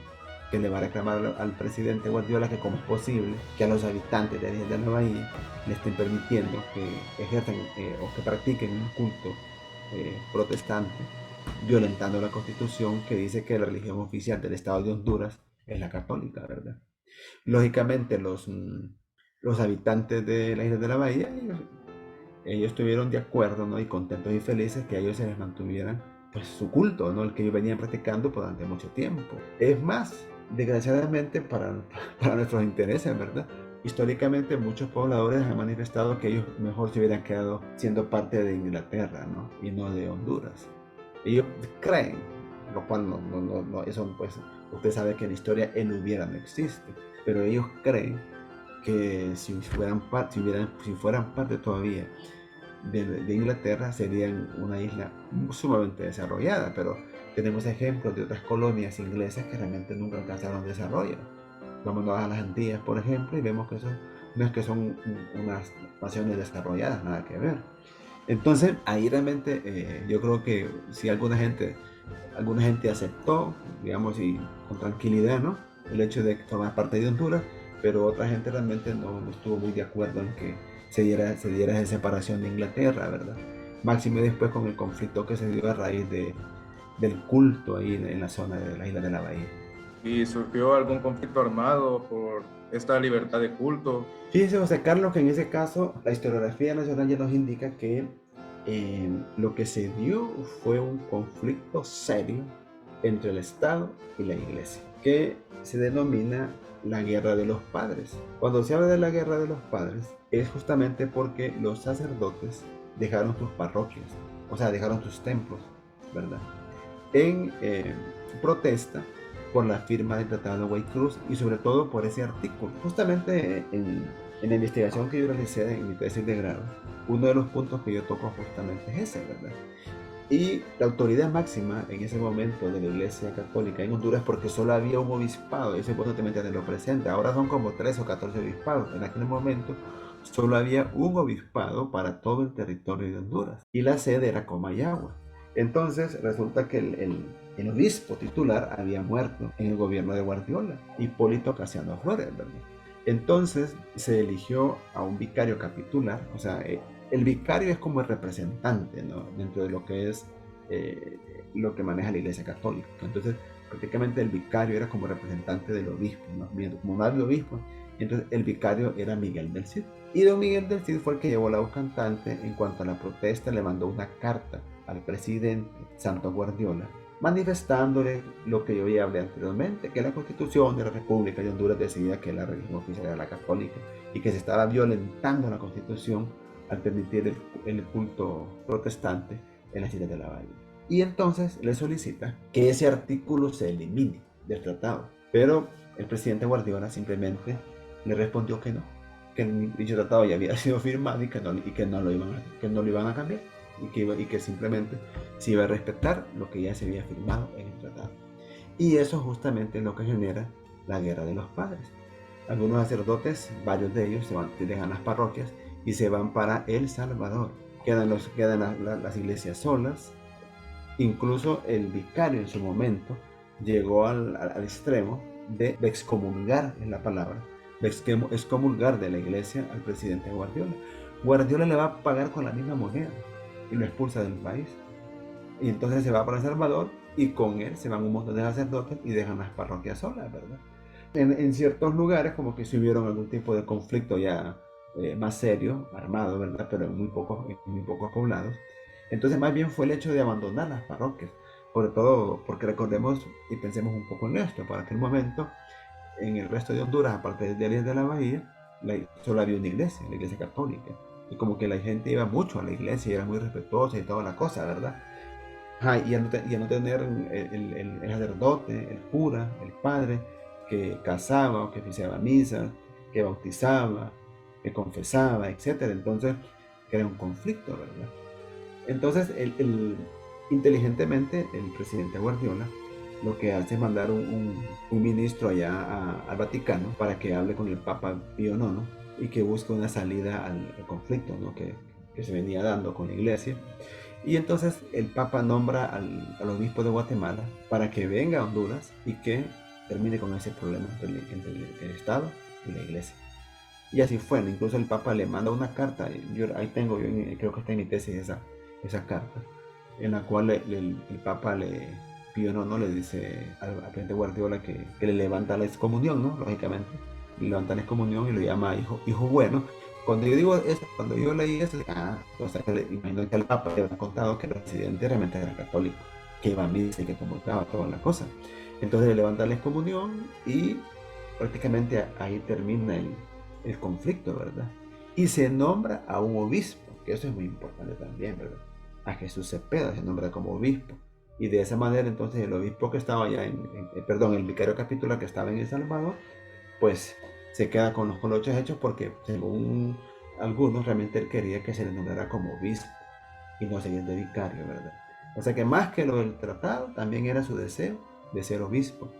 que le va a reclamar al presidente Guardiola que cómo es posible que a los habitantes de la Nueva Bahía le estén permitiendo que ejerzan o que practiquen un culto protestante, violentando la Constitución que dice que la religión oficial del Estado de Honduras es la católica, ¿verdad? Lógicamente los habitantes de la isla de la Bahía, ellos estuvieron de acuerdo, ¿no? Y contentos y felices que a ellos se les mantuvieran pues su culto, ¿no? El que ellos venían practicando durante mucho tiempo. Es más, desgraciadamente para nuestros intereses, ¿verdad? Históricamente muchos pobladores han manifestado que ellos mejor se hubieran quedado siendo parte de Inglaterra, ¿no? Y no de Honduras. Ellos creen, lo cual eso pues usted sabe que en la historia el hubiera no existe, pero ellos creen que si fueran parte todavía de Inglaterra, serían una isla sumamente desarrollada, pero tenemos ejemplos de otras colonias inglesas que realmente nunca alcanzaron desarrollo. Vámonos a las Antillas, por ejemplo, y vemos que no es que son unas naciones desarrolladas, nada que ver. Entonces, ahí realmente yo creo que si alguna gente aceptó, digamos, y con tranquilidad, ¿no? El hecho de formar parte de Honduras, pero otra gente realmente no estuvo muy de acuerdo en que se diera esa separación de Inglaterra, ¿verdad? Máximo después con el conflicto que se dio a raíz del culto ahí en la zona de la isla de la Bahía. ¿Y surgió algún conflicto armado por esta libertad de culto? Fíjese, José Carlos, que en ese caso la historiografía nacional ya nos indica que lo que se dio fue un conflicto serio entre el Estado y la Iglesia, que se denomina la Guerra de los Padres. Cuando se habla de la Guerra de los Padres, es justamente porque los sacerdotes dejaron sus parroquias, o sea, dejaron sus templos, ¿verdad? En protesta por la firma del Tratado de White Cruz y sobre todo por ese artículo. Justamente en la investigación que yo realicé en mi tesis de grado, uno de los puntos que yo toco justamente es ese, ¿verdad? Y la autoridad máxima en ese momento de la Iglesia Católica en Honduras, porque solo había un obispado, ese punto también tenerlo presente, ahora son como 13 o 14 obispados, en aquel momento solo había un obispado para todo el territorio de Honduras y la sede era Comayagua. Entonces resulta que el obispo titular había muerto en el gobierno de Guardiola, Hipólito Casiano Flores, ¿verdad? Entonces se eligió a un vicario capitular, o sea, el vicario es como el representante, ¿no? Dentro de lo que es lo que maneja la Iglesia Católica. Entonces, prácticamente el vicario era como representante del obispo, ¿no? Como no había obispo, entonces el vicario era Miguel del Cid. Y don Miguel del Cid fue el que llevó la voz cantante en cuanto a la protesta, le mandó una carta al presidente Santos Guardiola, manifestándole lo que yo ya hablé anteriormente, que la Constitución de la República de Honduras decía que la religión oficial era la católica y que se estaba violentando la Constitución al permitir el culto protestante en las Islas de la Bahía. Y entonces le solicita que ese artículo se elimine del tratado. Pero el presidente Guardiola simplemente le respondió que no, que dicho tratado ya había sido firmado y que no lo iban a cambiar y que simplemente se iba a respetar lo que ya se había firmado en el tratado. Y eso justamente es lo que genera la Guerra de los Padres. Algunos sacerdotes, varios de ellos, dejan las parroquias y se van para El Salvador. Quedan las iglesias solas. Incluso el vicario en su momento llegó al extremo de excomulgar, en la palabra, de excomulgar de la iglesia al presidente Guardiola. Guardiola le va a pagar con la misma moneda y lo expulsa del país. Y entonces se va para El Salvador y con él se van un montón de sacerdotes y dejan las parroquias solas, ¿verdad? En ciertos lugares como que si hubieron algún tipo de conflicto ya más serio, armado, ¿verdad? Pero en muy pocos poblados. Entonces más bien fue el hecho de abandonar las parroquias, sobre todo porque recordemos y pensemos un poco en esto, para aquel momento en el resto de Honduras, aparte de Alias de la Bahía, solo había una iglesia, la iglesia católica, y como que la gente iba mucho a la iglesia y era muy respetuosa y toda la cosa, ¿verdad? Y a no tener el sacerdote, el cura, el padre, que casaba o que oficiaba misa, que bautizaba, que confesaba, etcétera. Entonces, crea un conflicto, ¿verdad? Entonces, inteligentemente, el presidente Guardiola lo que hace es mandar un ministro allá al Vaticano para que hable con el Papa Pío IX y que busque una salida al conflicto, ¿no? que se venía dando con la iglesia. Y entonces el Papa nombra al obispo de Guatemala para que venga a Honduras y que termine con ese problema entre el Estado y la iglesia. Y así fue, ¿no? Incluso el Papa le manda una carta, ahí tengo, creo que está en mi tesis esa carta, en la cual el Papa Pío IX le dice al presidente Guardiola que le levanta la excomunión, ¿no? Lógicamente, le levanta la excomunión y lo llama hijo bueno. Cuando yo digo eso, cuando yo leí eso, o sea, imagino que el Papa le había contado que el presidente realmente era católico, que iba a misa y que convocaba toda la cosa. Entonces le levanta la excomunión y prácticamente ahí termina el conflicto, ¿verdad? Y se nombra a un obispo, que eso es muy importante también, ¿verdad? A Jesús Cepeda se nombra como obispo. Y de esa manera entonces el obispo que estaba allá el vicario capitular que estaba en El Salvador, pues se queda con los hechos porque según algunos realmente él quería que se le nombrara como obispo y no seguir de vicario, ¿verdad? O sea que más que lo del tratado, también era su deseo de ser obispo,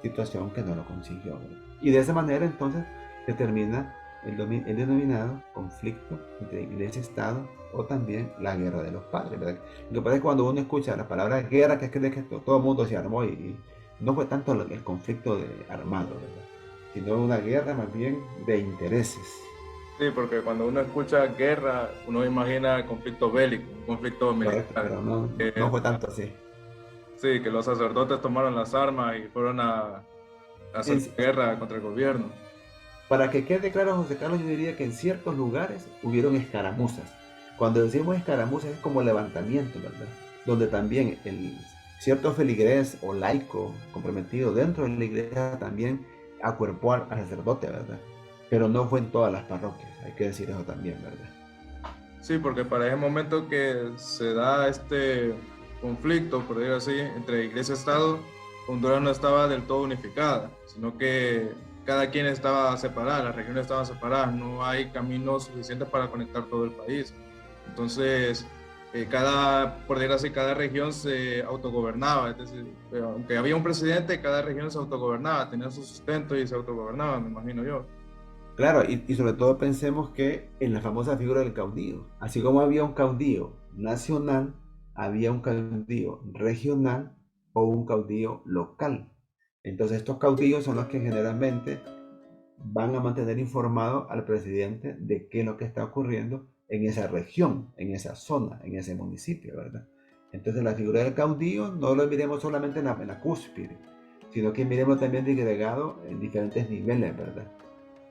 situación que no lo consiguió, ¿verdad? Y de esa manera entonces se termina el denominado conflicto entre iglesia y Estado o también la guerra de los padres, ¿verdad? Lo que pasa es que cuando uno escucha la palabra guerra, que cree que todo el mundo se armó y no fue tanto el conflicto armado, ¿verdad? Sino una guerra más bien de intereses. Sí, porque cuando uno escucha guerra, uno imagina conflicto bélico, un conflicto Correcto, militar. pero no, no Que, fue tanto así. sí, que los sacerdotes tomaron las armas y fueron a hacer En, guerra contra el gobierno. Para que quede claro, José Carlos, yo diría que en ciertos lugares hubieron escaramuzas. Cuando decimos escaramuzas es como levantamiento, ¿verdad? Donde también cierto feligrés o laico comprometido dentro de la iglesia también acuerpó al sacerdote, ¿verdad? Pero no fue en todas las parroquias, hay que decir eso también, ¿verdad? Sí, porque para ese momento que se da este conflicto, por decirlo así, entre iglesia y Estado, Honduras no estaba del todo unificada, sino que cada quien estaba separada, las regiones estaban separadas, no hay caminos suficientes para conectar todo el país. Entonces, por decirlo así, cada región se autogobernaba, es decir, aunque había un presidente, cada región se autogobernaba, tenía su sustento y se autogobernaba, me imagino yo. Claro, y sobre todo pensemos que en la famosa figura del caudillo, así como había un caudillo nacional, había un caudillo regional o un caudillo local. Entonces estos caudillos son los que generalmente van a mantener informado al presidente de qué es lo que está ocurriendo en esa región, en esa zona, en ese municipio, ¿verdad? Entonces la figura del caudillo no lo miremos solamente en la cúspide, sino que miremos también disgregado en diferentes niveles, ¿verdad?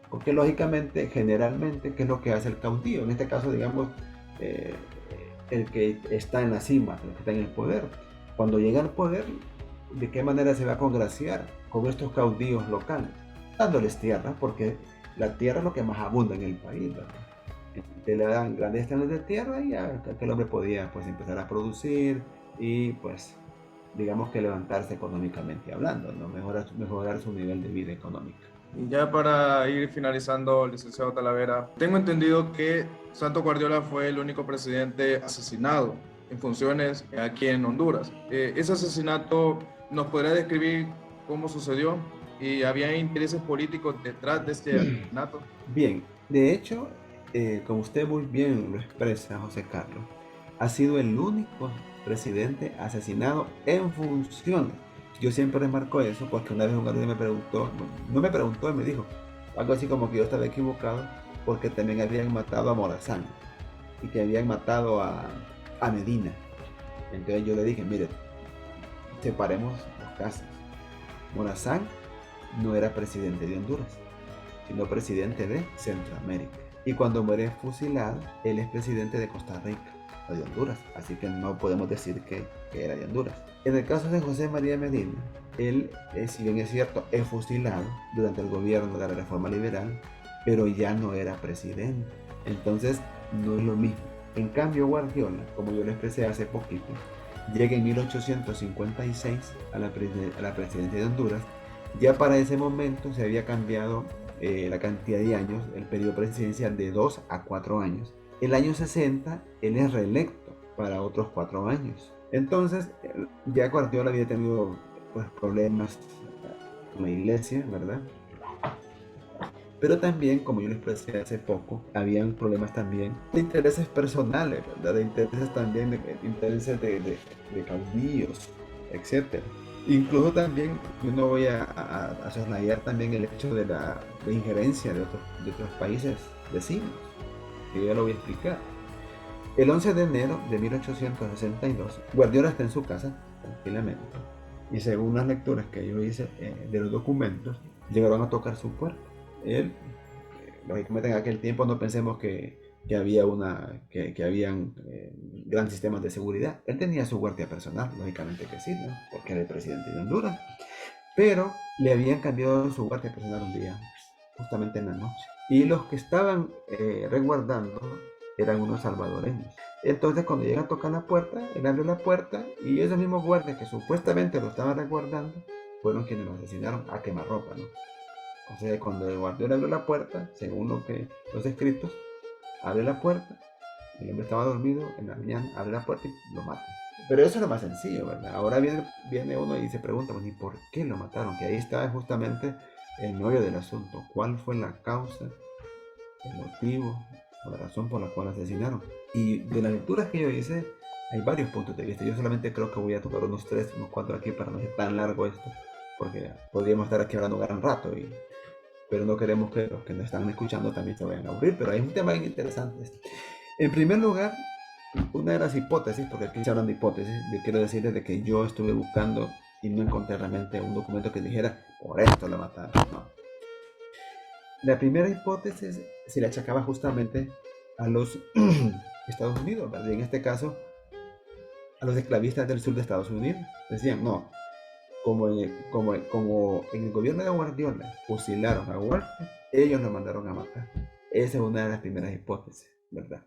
Porque lógicamente, generalmente, ¿qué es lo que hace el caudillo? En este caso, digamos, eh, el que está en la cima, el que está en el poder. Cuando llega al poder, ¿de qué manera se va a congraciar con estos caudillos locales? Dándoles tierra, porque la tierra es lo que más abunda en el país, ¿verdad? Te le dan grandes extensiones de tierra y ya aquel hombre podía pues empezar a producir y pues digamos que levantarse económicamente hablando, ¿no? Mejorar su nivel de vida económica. Y ya para ir finalizando, licenciado Talavera, tengo entendido que Santos Guardiola fue el único presidente asesinado en funciones aquí en Honduras. Ese asesinato, ¿nos podría describir cómo sucedió? ¿Y había intereses políticos detrás de este asesinato? Bien, de hecho, como usted muy bien lo expresa, José Carlos, ha sido el único presidente asesinado en funciones. Yo siempre remarco eso porque una vez un alumno me preguntó, no me preguntó, me dijo algo así como que yo estaba equivocado porque también habían matado a Morazán y que habían matado a Medina. Entonces yo le dije, mire, separemos los casos. Morazán no era presidente de Honduras, sino presidente de Centroamérica. Y cuando muere fusilado, él es presidente de Costa Rica o de Honduras, así que no podemos decir que era de Honduras. En el caso de José María Medina, él, si bien es cierto, es fusilado durante el gobierno de la Reforma Liberal, pero ya no era presidente. Entonces, no es lo mismo. En cambio, Guardiola, como yo lo expresé hace poquito, llega en 1856 a la presidencia de Honduras. Ya para ese momento se había cambiado la cantidad de años, el periodo presidencial de 2 a 4 años. El año 60, él es reelecto para otros 4 años. Entonces, ya Guardiola había tenido pues, problemas con la iglesia, ¿verdad? Pero también, como yo lo expresé hace poco, habían problemas también de intereses personales, ¿verdad? De intereses también, de intereses de caudillos, etc. Incluso también, yo no voy a soslayar también el hecho de la injerencia de otros países vecinos, que ya lo voy a explicar. El 11 de enero de 1862, Guardiola está en su casa, tranquilamente, y según las lecturas que yo hice de los documentos, llegaron a tocar su puerta. Él, lógicamente en aquel tiempo no pensemos que habían grandes sistemas de seguridad. Él tenía su guardia personal, lógicamente que sí, ¿no? Porque era el presidente de Honduras. Pero le habían cambiado su guardia personal un día, justamente en la noche. Y los que estaban resguardando eran unos salvadoreños. Entonces cuando llega a tocar la puerta, él abre la puerta y esos mismos guardias que supuestamente lo estaban resguardando fueron quienes lo asesinaron a quemarropa, ¿no? O sea, cuando el guardián abrió la puerta, según los escritos, abre la puerta, el hombre estaba dormido, en la mañana abre la puerta y lo mata. Pero eso es lo más sencillo, ¿verdad? Ahora viene uno y se pregunta, pues, ¿y por qué lo mataron? Que ahí está justamente el meollo del asunto. ¿Cuál fue la causa el motivo o la razón por la cual asesinaron. Y de las lecturas que yo hice, hay varios puntos de vista. Yo solamente creo que voy a tocar unos 3, unos 4 aquí para no ser tan largo esto, porque podríamos estar aquí hablando un gran rato, pero no queremos que los que nos están escuchando también se vayan a aburrir, pero hay un tema bien interesante. En primer lugar, una de las hipótesis, porque aquí se hablan de hipótesis, yo quiero decirles de que yo estuve buscando y no encontré realmente un documento que dijera, por esto la mataron. No. La primera hipótesis se le achacaba justamente a los Estados Unidos, ¿verdad? Y en este caso, a los esclavistas del sur de Estados Unidos. Decían, no, como en el gobierno de Guardiola fusilaron a Walker, ellos lo mandaron a matar. Esa es una de las primeras hipótesis, ¿verdad?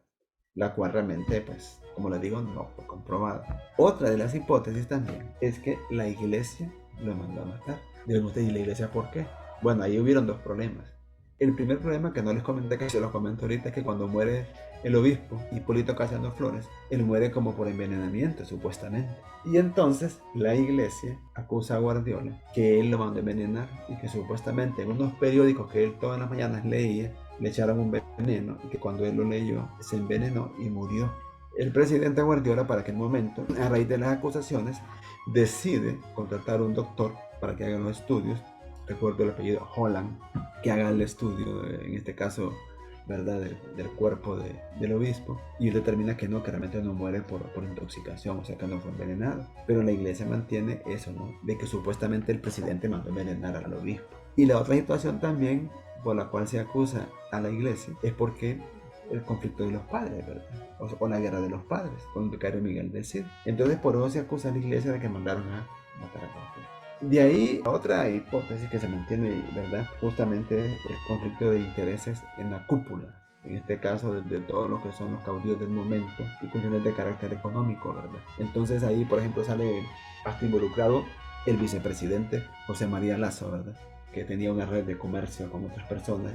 La cual realmente, pues, como les digo, no fue comprobada. Otra de las hipótesis también es que la iglesia lo mandó a matar. Dirán ustedes, ¿y la iglesia por qué? Bueno, ahí hubieron dos problemas. El primer problema, que no les comenté, que se los comento ahorita, es que cuando muere el obispo Hipólito Casiano Flores, él muere como por envenenamiento, supuestamente. Y entonces la iglesia acusa a Guardiola que él lo mandó a envenenar y que supuestamente en unos periódicos que él todas las mañanas leía, le echaron un veneno y que cuando él lo leyó se envenenó y murió. El presidente Guardiola, para aquel momento, a raíz de las acusaciones, decide contratar a un doctor para que haga los estudios. Recuerdo el apellido Holland, que haga el estudio, en este caso, ¿verdad?, del cuerpo del obispo, y él determina que no, que realmente no muere por intoxicación, o sea que no fue envenenado. Pero la iglesia mantiene eso, ¿no?, de que supuestamente el presidente mandó envenenar al obispo. Y la otra situación también por la cual se acusa a la iglesia es porque el conflicto de los padres, ¿verdad?, o la guerra de los padres con el vicario Miguel del Cid. Entonces por eso se acusa a la iglesia de que mandaron a matar a Guardiola. De ahí otra hipótesis que se mantiene, ¿verdad?, justamente el conflicto de intereses en la cúpula, en este caso de todos los que son los caudillos del momento y cuestiones de carácter económico, ¿verdad? Entonces ahí, por ejemplo, sale hasta involucrado el vicepresidente José María Lazo, ¿verdad?, que tenía una red de comercio con otras personas.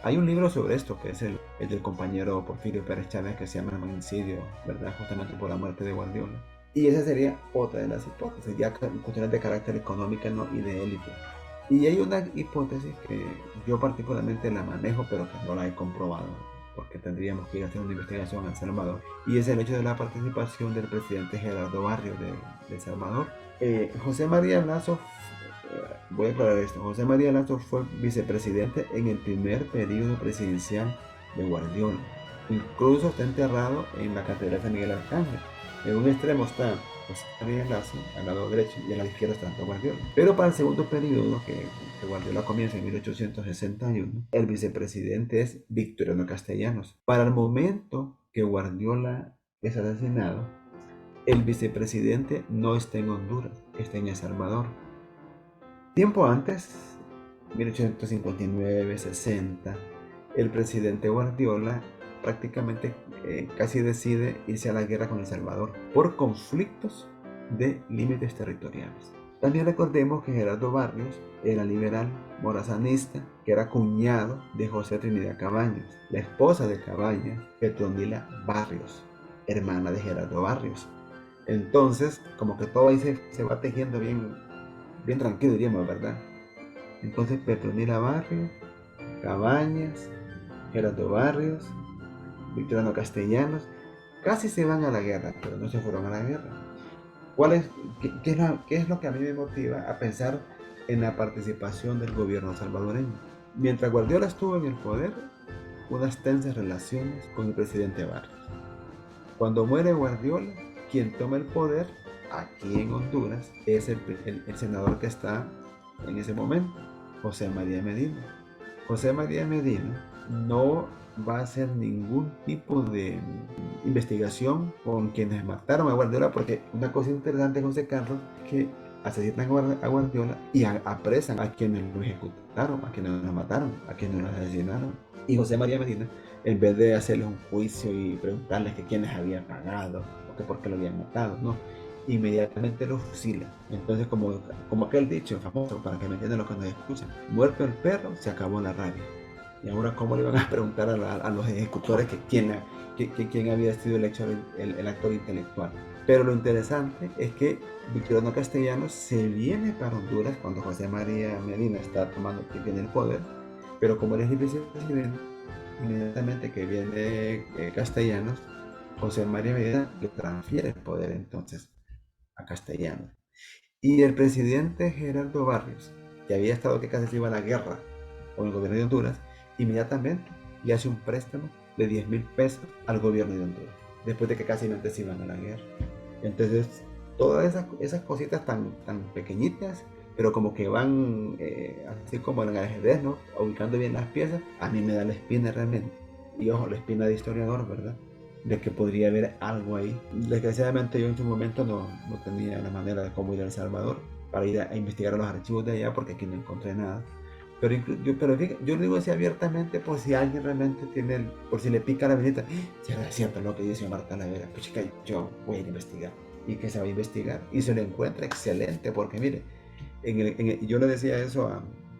Hay un libro sobre esto que es el del compañero Porfirio Pérez Chávez, que se llama El Magnicidio, ¿verdad?, justamente por la muerte de Guardiola. Y esa sería otra de las hipótesis, ya cuestiones de carácter económico, ¿no?, y de élite. Y hay una hipótesis que yo particularmente la manejo, pero que no la he comprobado, porque tendríamos que ir a hacer una investigación en El Salvador. Y es el hecho de la participación del presidente Gerardo Barrios de El Salvador. José María Lazo, voy a aclarar esto, José María Lazo fue vicepresidente en el primer periodo presidencial de Guardiola. Incluso está enterrado en la Catedral de San Miguel Arcángel. En un extremo está José María Lazo, al lado derecho, y a la izquierda está Guardiola. Pero para el segundo periodo, que Guardiola comienza en 1861, el vicepresidente es Victoriano Castellanos. Para el momento que Guardiola es asesinado, el vicepresidente no está en Honduras, está en El Salvador. Tiempo antes, 1859-60, el presidente Guardiola prácticamente casi decide irse a la guerra con El Salvador por conflictos de límites territoriales. También recordemos que Gerardo Barrios era liberal, morazanista, que era cuñado de José Trinidad Cabañas, la esposa de Cabañas, Petronila Barrios, hermana de Gerardo Barrios. Entonces, como que todo ahí se va tejiendo bien tranquilo, diríamos, ¿verdad? Entonces, Petronila Barrios, Cabañas, Gerardo Barrios, Victoriano Castellanos, casi se van a la guerra, pero no se fueron a la guerra. ¿Qué es lo que a mí me motiva a pensar en la participación del gobierno salvadoreño? Mientras Guardiola estuvo en el poder, unas tensas relaciones con el presidente Barrios. Cuando muere Guardiola, quien toma el poder aquí en Honduras es el senador que está en ese momento, José María Medina. José María Medina no va a hacer ningún tipo de investigación con quienes mataron a Guardiola, porque una cosa interesante, José Carlos, es que asesinan a Guardiola y apresan a quienes lo ejecutaron, a quienes lo mataron, a quienes lo asesinaron. Y José María Medina, en vez de hacerles un juicio y preguntarles que quiénes habían pagado o que por qué lo habían matado, no, inmediatamente lo fusila. Entonces, como aquel dicho famoso, para que me entiendan los que nos escuchan, muerto el perro, se acabó la rabia. Y ahora, ¿cómo le van a preguntar a los ejecutores que quién había sido el actor intelectual? Pero lo interesante es que Victoriano Castellanos se viene para Honduras cuando José María Medina está tomando el poder, pero como él es el vicepresidente, Inmediatamente que viene Castellanos, José María Videla le transfiere el poder entonces a Castellanos. Y el presidente Gerardo Barrios, que había estado que casi se iba a la guerra con el gobierno de Honduras, inmediatamente le hace un préstamo de 10.000 pesos al gobierno de Honduras, después de que casi se iban a la guerra. Entonces, todas esas cositas tan pequeñitas, pero como que van, así como en el ajedrez, ¿no? Ubicando bien las piezas, a mí me da la espina realmente. Y ojo, la espina de historiador, ¿verdad? De que podría haber algo ahí. Desgraciadamente yo en su momento no tenía la manera de cómo ir a El Salvador para ir a investigar los archivos de allá, porque aquí no encontré nada. Pero fíjate, yo lo digo así abiertamente por si alguien realmente tiene, por si le pica la venita, si es cierto lo que dice Marta Lavera, pues chica, yo voy a ir a investigar. Y que se va a investigar y se lo encuentra excelente, porque mire, yo le decía eso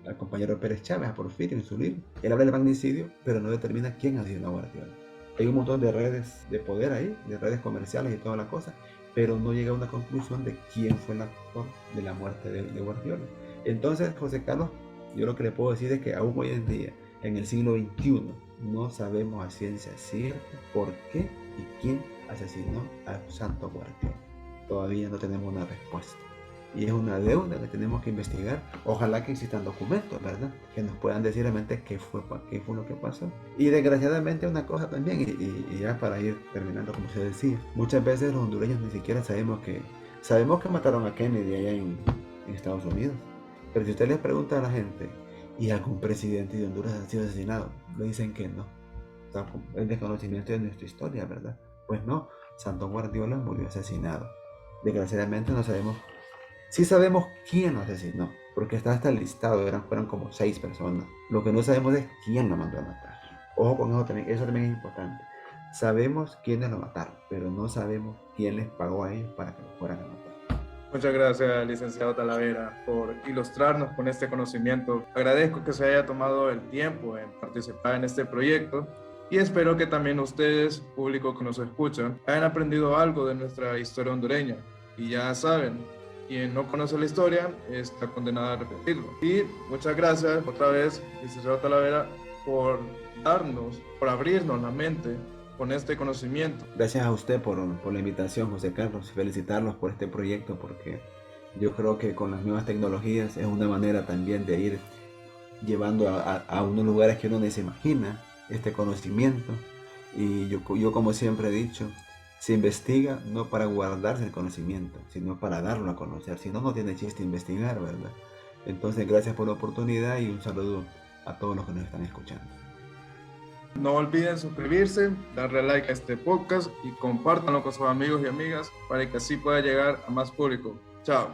al compañero Pérez Chávez, a Porfirio, en su libro. Él habla del magnicidio, pero no determina quién ha sido la Guardiola. Hay un montón de redes de poder ahí, de redes comerciales y toda la cosa, pero no llega a una conclusión de quién fue el actor de la muerte de Guardiola. Entonces, José Carlos, yo lo que le puedo decir es que aún hoy en día, en el siglo XXI, no sabemos a ciencia cierta por qué y quién asesinó a Santo Guardiola. Todavía no tenemos una respuesta. Y es una deuda que tenemos que investigar. Ojalá que existan documentos, ¿verdad? Que nos puedan decir realmente qué fue lo que pasó. Y desgraciadamente una cosa también, y ya para ir terminando como se decía, muchas veces los hondureños ni siquiera sabemos que mataron a Kennedy allá en Estados Unidos. Pero si usted les pregunta a la gente, ¿y algún presidente de Honduras ha sido asesinado? Le dicen que no. O sea, el desconocimiento de nuestra historia, ¿verdad? Pues no, Santo Guardiola murió asesinado. Desgraciadamente no sabemos. Sí sabemos quién lo asesinó, porque está hasta el listado, fueron como 6 personas. Lo que no sabemos es quién lo mandó a matar. Ojo con eso también es importante. Sabemos quiénes lo mataron, pero no sabemos quién les pagó a ellos para que lo fueran a matar. Muchas gracias, licenciado Talavera, por ilustrarnos con este conocimiento. Agradezco que se haya tomado el tiempo en participar en este proyecto y espero que también ustedes, público que nos escuchan, hayan aprendido algo de nuestra historia hondureña. Y ya saben, quien no conoce la historia está condenado a repetirlo. Y muchas gracias otra vez, licenciado Talavera, por abrirnos la mente con este conocimiento. Gracias a usted por la invitación, José Carlos. Felicitarlos por este proyecto, porque yo creo que con las nuevas tecnologías es una manera también de ir llevando a unos lugares que uno ni se imagina este conocimiento. Y yo como siempre he dicho, se investiga no para guardarse el conocimiento, sino para darlo a conocer. Si no, no tiene chiste investigar, ¿verdad? Entonces, gracias por la oportunidad y un saludo a todos los que nos están escuchando. No olviden suscribirse, darle like a este podcast y compártanlo con sus amigos y amigas para que así pueda llegar a más público. Chao.